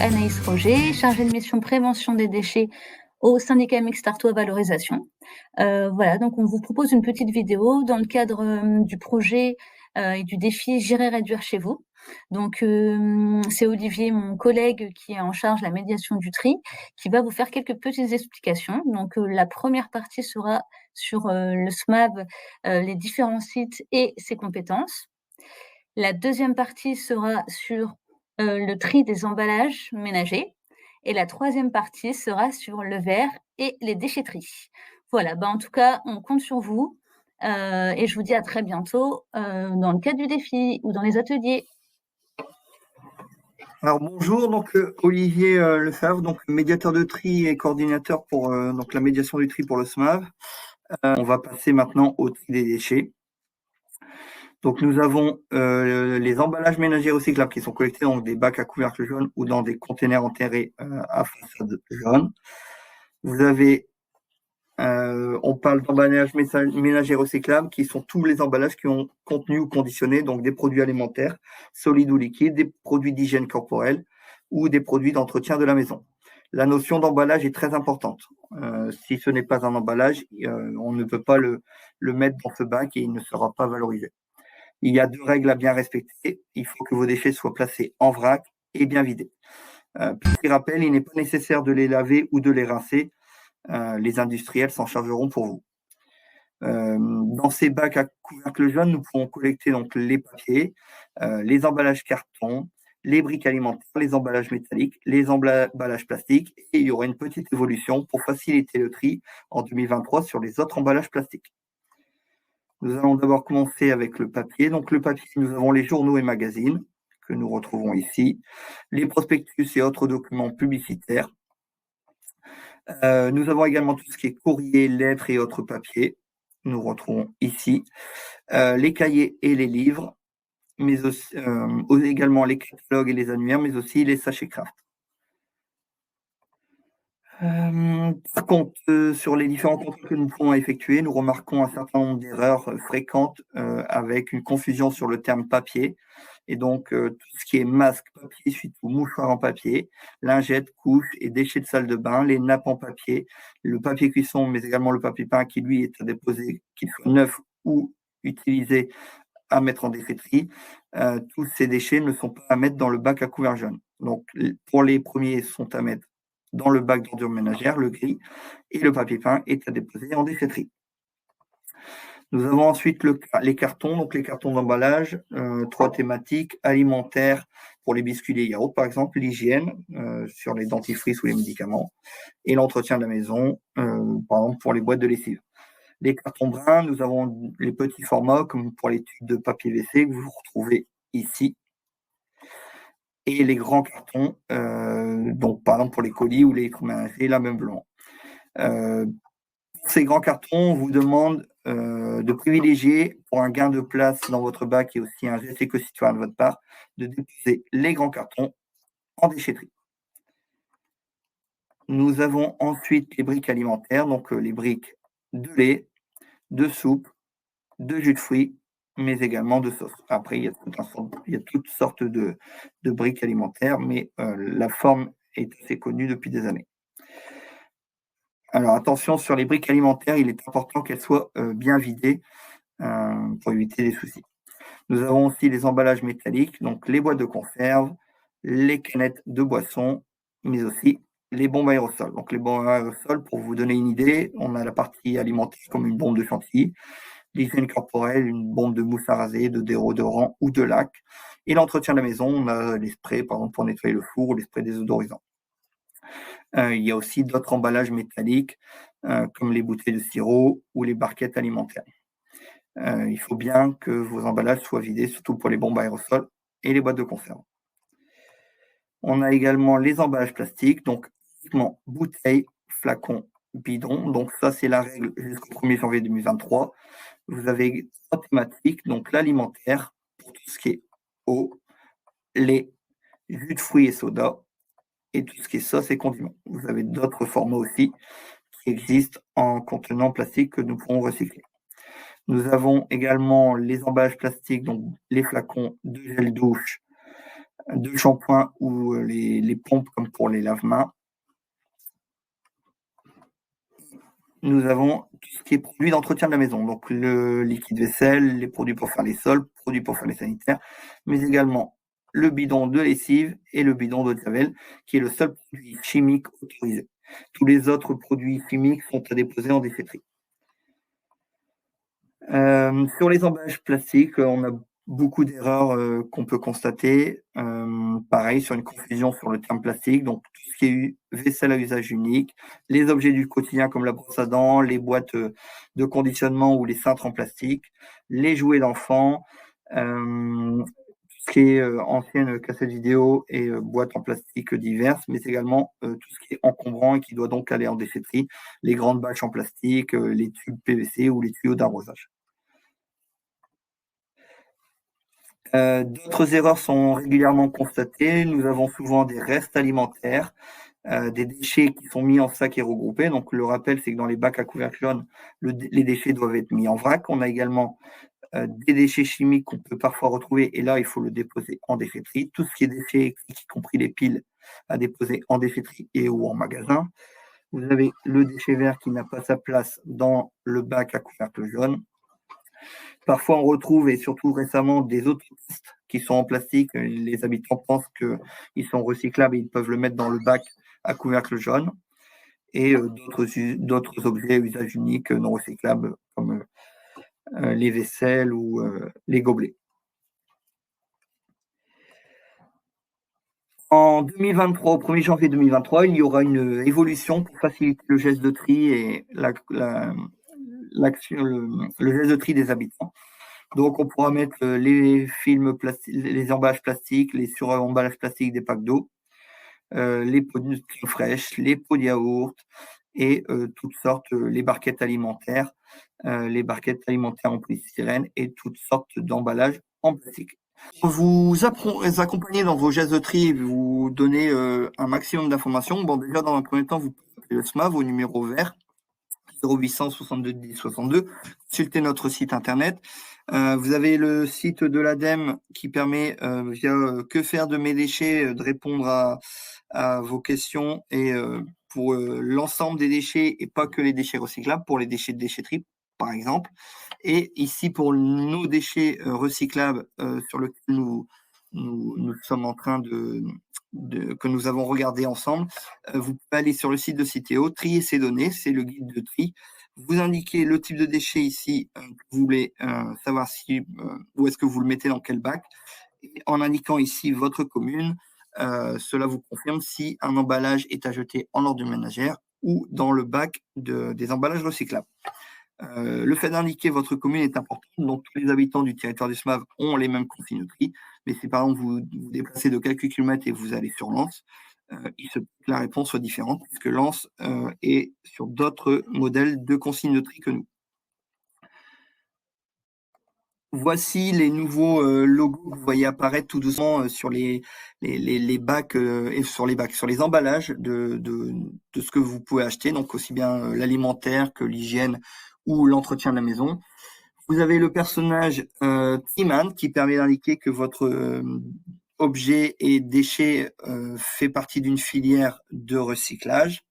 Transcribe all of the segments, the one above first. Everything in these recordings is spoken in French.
Anaïs Roger, chargée de mission prévention des déchets au syndicat mixte Artois Valorisation. Voilà, donc on vous propose une petite vidéo dans le cadre du projet et du défi J'irai réduire chez vous. Donc c'est Olivier, mon collègue, qui est en charge de la médiation du tri, qui va vous faire quelques petites explications. Donc la première partie sera sur le SMAV, les différents sites et ses compétences. La deuxième partie sera sur le tri des emballages ménagers et la troisième partie sera sur le verre et les déchetteries. Voilà, en tout cas, on compte sur vous et je vous dis à très bientôt dans le cadre du défi ou dans les ateliers. Alors bonjour, donc Olivier Lefebvre, donc médiateur de tri et coordinateur pour donc la médiation du tri pour le SMAV. On va passer maintenant au tri des déchets. Donc nous avons les emballages ménagers recyclables qui sont collectés dans des bacs à couvercle jaune ou dans des containers enterrés à façade jaune. Vous avez, on parle d'emballages ménagers recyclables qui sont tous les emballages qui ont contenu ou conditionné donc des produits alimentaires, solides ou liquides, des produits d'hygiène corporelle ou des produits d'entretien de la maison. La notion d'emballage est très importante. Si ce n'est pas un emballage, on ne peut pas le mettre dans ce bac et il ne sera pas valorisé. Il y a 2 règles à bien respecter. Il faut que vos déchets soient placés en vrac et bien vidés. Petit rappel, il n'est pas nécessaire de les laver ou de les rincer. Les industriels s'en chargeront pour vous. Dans ces bacs à couvercle jaune, nous pourrons collecter donc les papiers, les emballages carton, les briques alimentaires, les emballages métalliques, les emballages plastiques, et il y aura une petite évolution pour faciliter le tri en 2023 sur les autres emballages plastiques. Nous allons d'abord commencer avec le papier. Donc le papier, nous avons les journaux et magazines que nous retrouvons ici, les prospectus et autres documents publicitaires. Nous avons également tout ce qui est courrier, lettres et autres papiers. Nous retrouvons ici les cahiers et les livres, mais aussi, également les catalogues et les annuaires, mais aussi les sachets craft. Par contre, sur les différents contrôles que nous pouvons effectuer, nous remarquons un certain nombre d'erreurs fréquentes avec une confusion sur le terme papier. Et donc, tout ce qui est masque, papier, surtout mouchoir en papier, lingettes, couches et déchets de salle de bain, les nappes en papier, le papier cuisson, mais également le papier peint qui, lui, est à déposer, qu'il soit neuf ou utilisé, à mettre en déchetterie. Tous ces déchets ne sont pas à mettre dans le bac à couvert jaune. Donc, pour les premiers, sont à mettre dans le bac d'ordures ménagères, le gris, et le papier peint est à déposer en déchetterie. Nous avons ensuite les cartons, donc les cartons d'emballage, 3 thématiques, alimentaires pour les biscuits et les yaourts, par exemple, l'hygiène sur les dentifrices ou les médicaments, et l'entretien de la maison, par exemple pour les boîtes de lessive. Les cartons bruns, nous avons les petits formats, comme pour les tubes de papier WC que vous retrouvez ici. Et les grands cartons, donc par exemple pour les colis ou les électroménagers, la même blanc. Pour ces grands cartons, on vous demande de privilégier, pour un gain de place dans votre bac et aussi un geste éco-citoyen de votre part, de déposer les grands cartons en déchetterie. Nous avons ensuite les briques alimentaires, donc les briques de lait, de soupe, de jus de fruits, mais également de sauce. Après, il y a toutes sortes de briques alimentaires, mais la forme est assez connue depuis des années. Alors attention, sur les briques alimentaires, il est important qu'elles soient bien vidées pour éviter des soucis. Nous avons aussi les emballages métalliques, donc les boîtes de conserve, les canettes de boissons, mais aussi les bombes aérosols. Donc les bombes aérosols, pour vous donner une idée, on a la partie alimentaire comme une bombe de chantilly, l'hygiène corporelle, une bombe de mousse à raser, de déodorant ou de lac. Et l'entretien de la maison, on a les sprays, par exemple, pour nettoyer le four ou les sprays désodorisants. Il y a aussi d'autres emballages métalliques, comme les bouteilles de sirop ou les barquettes alimentaires. Il faut bien que vos emballages soient vidés, surtout pour les bombes aérosols et les boîtes de conserve. On a également les emballages plastiques, donc uniquement bouteilles, flacons, bidons. Donc ça, c'est la règle jusqu'au 1er janvier 2023. Vous avez 3 thématiques, donc l'alimentaire, pour tout ce qui est eau, lait, jus de fruits et soda, et tout ce qui est sauce et condiments. Vous avez d'autres formats aussi qui existent en contenant plastique que nous pourrons recycler. Nous avons également les emballages plastiques, donc les flacons de gel douche, de shampoing ou les pompes comme pour les lave-mains. Nous avons tout ce qui est produits d'entretien de la maison, donc le liquide vaisselle, les produits pour faire les sols, produits pour faire les sanitaires, mais également le bidon de lessive et le bidon d'eau de javel, qui est le seul produit chimique autorisé. Tous les autres produits chimiques sont à déposer en déchetterie. Sur les emballages plastiques, on a beaucoup d'erreurs qu'on peut constater. Pareil, sur une confusion sur le terme plastique, donc tout ce qui est vaisselle à usage unique, les objets du quotidien comme la brosse à dents, les boîtes de conditionnement ou les cintres en plastique, les jouets d'enfants, tout ce qui est ancienne cassette vidéo et boîtes en plastique diverses, mais également tout ce qui est encombrant et qui doit donc aller en déchetterie, les grandes bâches en plastique, les tubes PVC ou les tuyaux d'arrosage. D'autres erreurs sont régulièrement constatées. Nous avons souvent des restes alimentaires, des déchets qui sont mis en sac et regroupés. Donc le rappel, c'est que dans les bacs à couvercle jaune, les déchets doivent être mis en vrac. On a également des déchets chimiques qu'on peut parfois retrouver, et là, il faut le déposer en déchetterie. Tout ce qui est déchets électriques, y compris les piles, à déposer en déchetterie et ou en magasin. Vous avez le déchet vert qui n'a pas sa place dans le bac à couvercle jaune. Parfois, on retrouve, et surtout récemment, des autres pistes qui sont en plastique. Les habitants pensent qu'ils sont recyclables et ils peuvent le mettre dans le bac à couvercle jaune. Et d'autres objets à usage unique non recyclables, comme les vaisselles ou les gobelets. En 2023, au 1er janvier 2023, il y aura une évolution pour faciliter le geste de tri et le geste de tri des habitants. Donc, on pourra mettre les films les emballages plastiques, les suremballages plastiques des packs d'eau, les pots de crème fraîche, les pots de yaourt et toutes sortes, les barquettes alimentaires en polystyrène et toutes sortes d'emballages en plastique. Vous accompagner dans vos gestes de tri et vous donner un maximum d'informations. Bon, déjà, dans un premier temps, vous pouvez appeler le SMAV au numéro vert 0800 62 10 62. Consultez notre site internet. Vous avez le site de l'ADEME qui permet, via Que faire de mes déchets, de répondre à vos questions et pour l'ensemble des déchets et pas que les déchets recyclables, pour les déchets de déchetterie, par exemple. Et ici, pour nos déchets recyclables sur lesquels nous sommes en train que nous avons regardé ensemble, vous pouvez aller sur le site de Citeo, trier ces données, c'est le guide de tri. Vous indiquez le type de déchet ici que vous voulez savoir où est-ce que vous le mettez, dans quel bac. Et en indiquant ici votre commune, cela vous confirme si un emballage est à jeter en ordure ménagère ou dans le bac des emballages recyclables. Le fait d'indiquer votre commune est important, donc tous les habitants du territoire du SMAV ont les mêmes consignes de tri, mais si par exemple vous vous déplacez de quelques kilomètres et vous allez sur Lens, il se peut que la réponse soit différente, puisque Lens est sur d'autres modèles de consignes de tri que nous. Voici les nouveaux logos que vous voyez apparaître tout doucement sur les bacs et sur les emballages de ce que vous pouvez acheter, donc aussi bien l'alimentaire que l'hygiène ou l'entretien de la maison. Vous avez le personnage Triman qui permet d'indiquer que votre objet et déchet fait partie d'une filière de recyclage.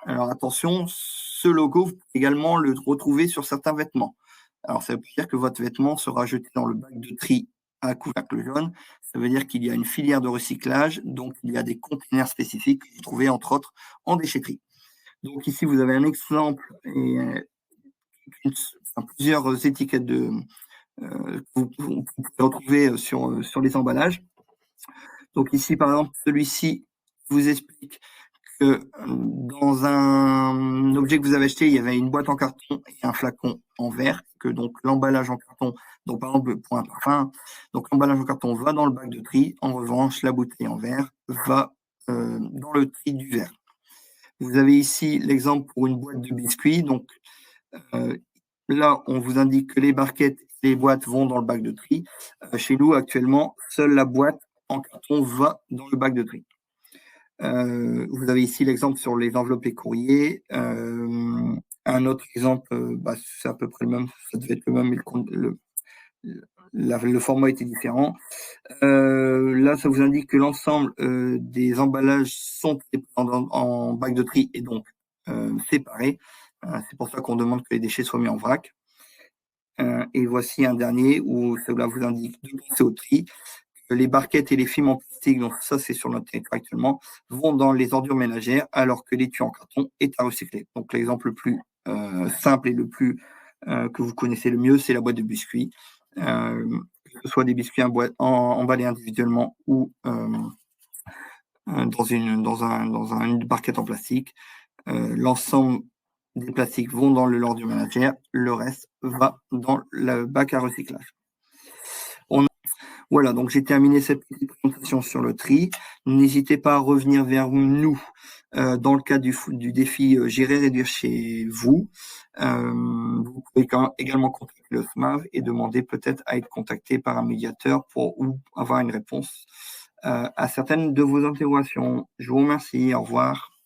Alors attention, ce logo, vous pouvez également le retrouver sur certains vêtements. Alors ça veut dire que votre vêtement sera jeté dans le bac de tri à couvercle jaune. Ça veut dire qu'il y a une filière de recyclage, donc il y a des conteneurs spécifiques que vous trouvez entre autres en déchetterie. Donc ici, vous avez un exemple et plusieurs étiquettes que vous pouvez retrouver sur les emballages. Donc ici, par exemple, celui-ci vous explique que dans un objet que vous avez acheté, il y avait une boîte en carton et un flacon en verre, que donc l'emballage en carton, donc par exemple pour un parfum, donc l'emballage en carton va dans le bac de tri. En revanche, la bouteille en verre va dans le tri du verre. Vous avez ici l'exemple pour une boîte de biscuits. Donc là, on vous indique que les barquettes et les boîtes vont dans le bac de tri. Chez nous, actuellement, seule la boîte en carton va dans le bac de tri. Vous avez ici l'exemple sur les enveloppes et courriers. Un autre exemple, c'est à peu près le même, ça devait être le même, le format était différent. Là, ça vous indique que l'ensemble des emballages sont en bac de tri et donc séparés. C'est pour ça qu'on demande que les déchets soient mis en vrac. Et voici un dernier où cela vous indique de penser au tri. Les barquettes et les films en plastique, donc ça c'est sur notre territoire actuellement, vont dans les ordures ménagères, alors que l'étui en carton est à recycler. Donc l'exemple le plus simple et le plus que vous connaissez le mieux, c'est la boîte de biscuits. Que ce soit des biscuits emballés individuellement ou dans une barquette en plastique. L'ensemble des plastiques vont dans l'ordure ménagère, le reste va dans le bac à recyclage. Voilà, donc j'ai terminé cette petite présentation sur le tri. N'hésitez pas à revenir vers nous dans le cadre du défi Gérer, réduire chez vous. Vous pouvez également contacter le SMAV et demander peut-être à être contacté par un médiateur ou avoir une réponse à certaines de vos interrogations. Je vous remercie, au revoir.